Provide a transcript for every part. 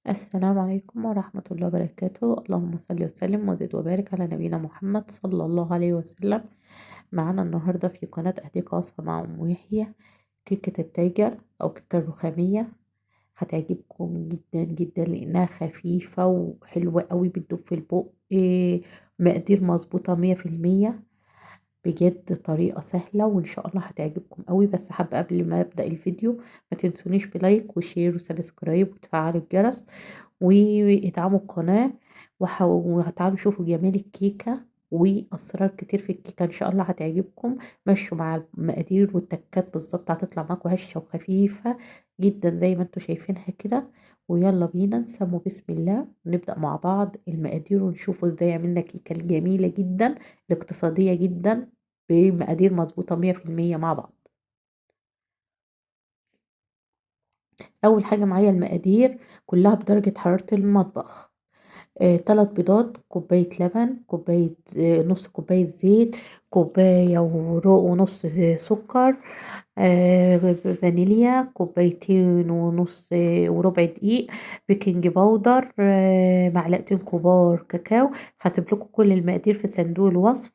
السلام عليكم ورحمة الله وبركاته. اللهم صل وسلم وزد وبارك على نبينا محمد صلى الله عليه وسلم. معانا النهاردة في قناة أهديك وصفة مع أم يحيى كيكة التايجر أو كيكة الرخامية. هتعجبكم جدا جدا لأنها خفيفة وحلوة قوي بتدوب في البق. مقادير مظبوطة 100%. بجد طريقة سهلة وإن شاء الله هتعجبكم قوي. بس حابة قبل ما أبدأ الفيديو ما تنسونيش بلايك وشير وسبسكرايب وتفعلوا الجرس وادعموا القناة وتعالوا شوفوا جمال الكيكة وأسرار كتير في الكيكة إن شاء الله هتعجبكم. مشوا مع المقادير والتكات بالظبط هتطلع معاكم هشة وخفيفة جدا زي ما انتوا شايفينها كده. ويلا بينا نسموا بسم الله ونبدأ مع بعض المقادير ونشوفوا ازاي عملنا كيكة جميلة جدا الاقتصادية جدا بمقادير مظبوطة 100% مع بعض. أول حاجة معايا المقادير كلها بدرجة حرارة المطبخ. 3 بيضات، كوباية لبن، كوباية نص كوباية زيت، كوباية ونص سكر، فانيليا، كوبايتين ونص وربع دقيق، بيكنج باودر، معلقتين كبار كاكاو. هسيب لكم كل المقادير في صندوق الوصف.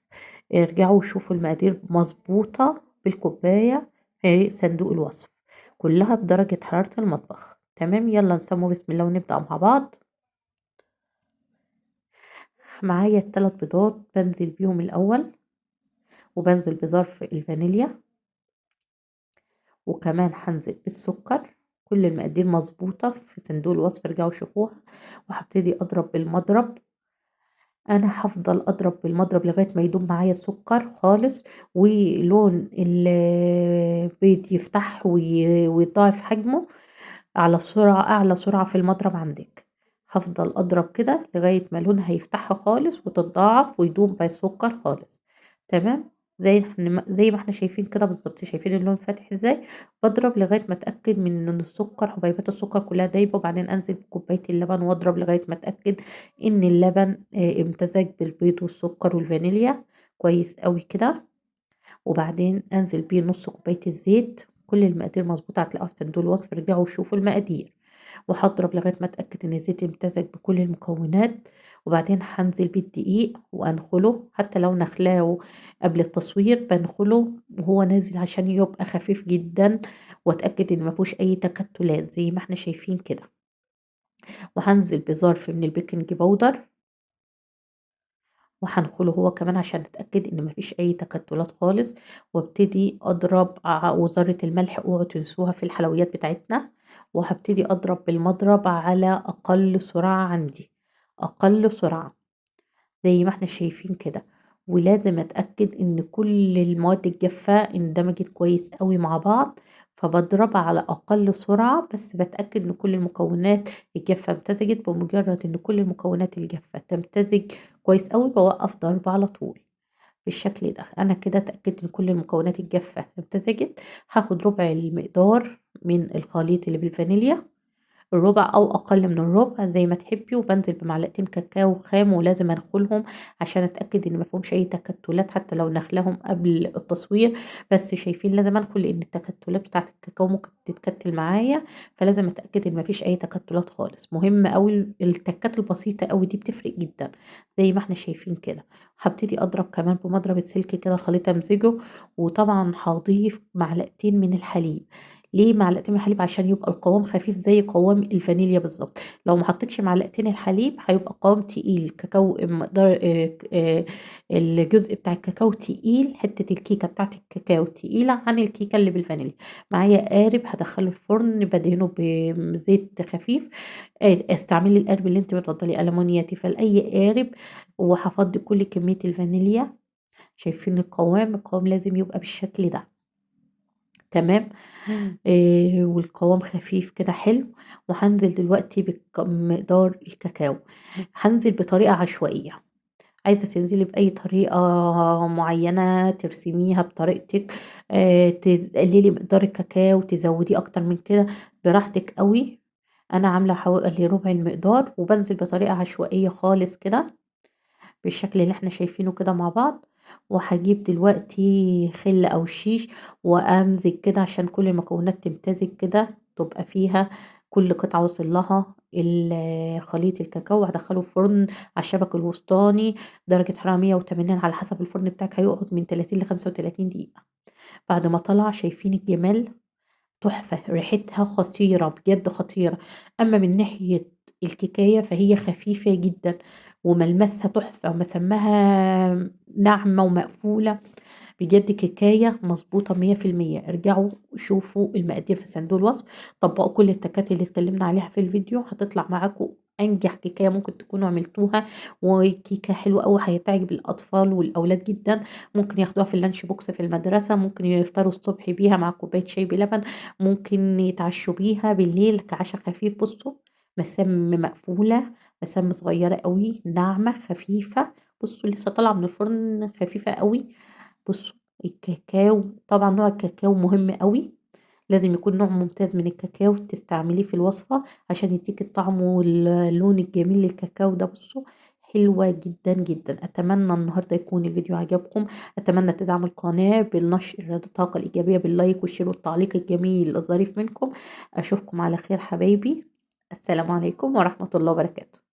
ارجعوا شوفوا المقادير مظبوطة بالكوباية في صندوق الوصف. كلها بدرجة حرارة المطبخ. تمام، يلا نسمو بسم الله ونبدأ مع بعض. معايا ال3 بيضات بنزل بيهم الأول وبنزل بظرف الفانيليا وكمان هنزل بالسكر. كل المقادير مظبوطة في صندوق الوصف ارجعوا شوفوها. وهبتدي أضرب بالمضرب. أنا هفضل أضرب بالمضرب لغاية ما يدوب معايا السكر خالص ولون البيض يفتح ويضاعف حجمه على سرعة أعلى سرعة في المضرب عندك. هفضل أضرب كده لغاية ما لونها يفتح خالص وتتضاعف ويدوب بالسكر خالص. تمام، زي ما احنا شايفين كده بالظبط. شايفين اللون فاتح ازاي؟ بضرب لغاية ما اتأكد من ان السكر حبيبات السكر كلها دايبة وبعدين انزل بكوباية اللبن واضرب لغاية ما اتأكد ان اللبن امتزج بالبيض والسكر والفانيليا كويس قوي كده. وبعدين انزل بيه نص كوباية الزيت. كل المقادير مظبوطة هتلاقوها في صندوق الوصف ارجعوا وشوفوا المقادير. وهضرب لغاية ما اتأكد ان الزيت امتزج بكل المكونات. وبعدين هنزل بيه الدقيق وانخله حتى لو نخلاه قبل التصوير بنخله وهو نازل عشان يبقى خفيف جدا واتأكد ان مفيهوش اي تكتلات زي ما احنا شايفين كده. وهنزل بظرف من البيكنج باودر وهنخله هو كمان عشان اتاكد ان مفيش اي تكتلات خالص. وابتدي اضرب وذرة الملح اوعوا تنسوها في الحلويات بتاعتنا. وهبتدي اضرب بالمضرب على اقل سرعة عندي. اقل سرعة زي ما احنا شايفين كده. ولازم اتأكد ان كل المواد الجافة اندمجت كويس قوي مع بعض. فبضرب على اقل سرعة بس بتأكد ان كل المكونات الجافة امتزجت. بمجرد ان كل المكونات الجافة تمتزج كويس قوي بوقف ضرب على طول بالشكل ده. انا كده اتأكدت ان كل المكونات الجافة امتزجت. هاخد ربع المقدار من الخليط اللي بالفانيليا، الربع او اقل من الربع زي ما تحبي. وبنزل بمعلقتين كاكاو خام ولازم انخلهم عشان اتاكد ان ما فيهمش اي تكتلات حتى لو نخلهم قبل التصوير. بس شايفين لازم انخل لان التكتلات بتاعه الكاكاو ممكن تتكتل معايا. فلازم اتاكد ان ما فيش اي تكتلات خالص. مهم قوي التكات البسيطه قوي دي بتفرق جدا زي ما احنا شايفين كده. هبتدي اضرب كمان بمضرب السلك كده الخليط امزجه. وطبعا هضيف معلقتين من الحليب. ليه معلقتين من الحليب؟ عشان يبقى القوام خفيف زي قوام الفانيليا بالظبط. لو ما حطيتش معلقتين الحليب هيبقى قوام تقيل كاكاو مقدار الجزء بتاع الكاكاو تقيل. حتة الكيكة بتاعت الكاكاو تقيلة عن الكيكة اللي بالفانيليا. معايا قارب هدخله الفرن بدهنه بزيت خفيف. استعملي القارب اللي انت بتفضلي ألمونياتي فلأي قارب. وهفضي كل كمية الفانيليا. شايفين القوام لازم يبقى بالشكل ده. تمام. والقوام خفيف كده حلو. وهنزل دلوقتي بمقدار الكاكاو. هنزل بطريقة عشوائية. عايزة تنزلي بأي طريقة معينة ترسميها بطريقتك. تقللي مقدار الكاكاو تزوديه أكتر من كده براحتك قوي. أنا عاملة حوالي ربع المقدار وبنزل بطريقة عشوائية خالص كده بالشكل اللي احنا شايفينه كده مع بعض. وهجيب دلوقتي خل او شيش وامزج كده عشان كل المكونات تمتزج كده تبقى فيها كل قطعة وصل لها خليط الكاكاو، وهدخله الفرن على الشبك الوسطاني درجة حرارة 180 على حسب الفرن بتاعك، هيقعد من 30 ل35 دقيقة. بعد ما طلع شايفين الجمال، تحفة، ريحتها خطيرة بجد خطيرة. أما من ناحية الكيكاية فهي خفيفة جدا وملمسها تحفة، ومسمها ناعمة ومقفولة، بجد كيكاية مظبوطة 100%. ارجعوا شوفوا المقادير في صندوق الوصف، طبقوا كل التكات اللي اتكلمنا عليها في الفيديو، هتطلع معاكم انجح كيكايه ممكن تكونوا عملتوها. وكيكه حلوه قوي هيتعجب الاطفال والاولاد جدا. ممكن ياخدوها في اللانش بوكس في المدرسه، ممكن يفطروا الصبح بيها مع كوبايه شاي بلبن، ممكن يتعشوا بيها بالليل كعشاء خفيف. بصوا، مسام مقفوله، مسام صغيره قوي، ناعمه خفيفه. بصوا لسه طالعه من الفرن خفيفه قوي. بصوا الكاكاو، طبعا نوع الكاكاو مهم قوي، لازم يكون نوع ممتاز من الكاكاو تستعمليه في الوصفة عشان يديك الطعم واللون الجميل للكاكاو ده. بصوا حلوة جدا جدا. أتمنى النهاردة يكون الفيديو عجبكم، أتمنى تدعموا القناة بالنشر الطاقة الإيجابية باللايك والشير والتعليق الجميل الظريف منكم. أشوفكم على خير حبايبي، السلام عليكم ورحمة الله وبركاته.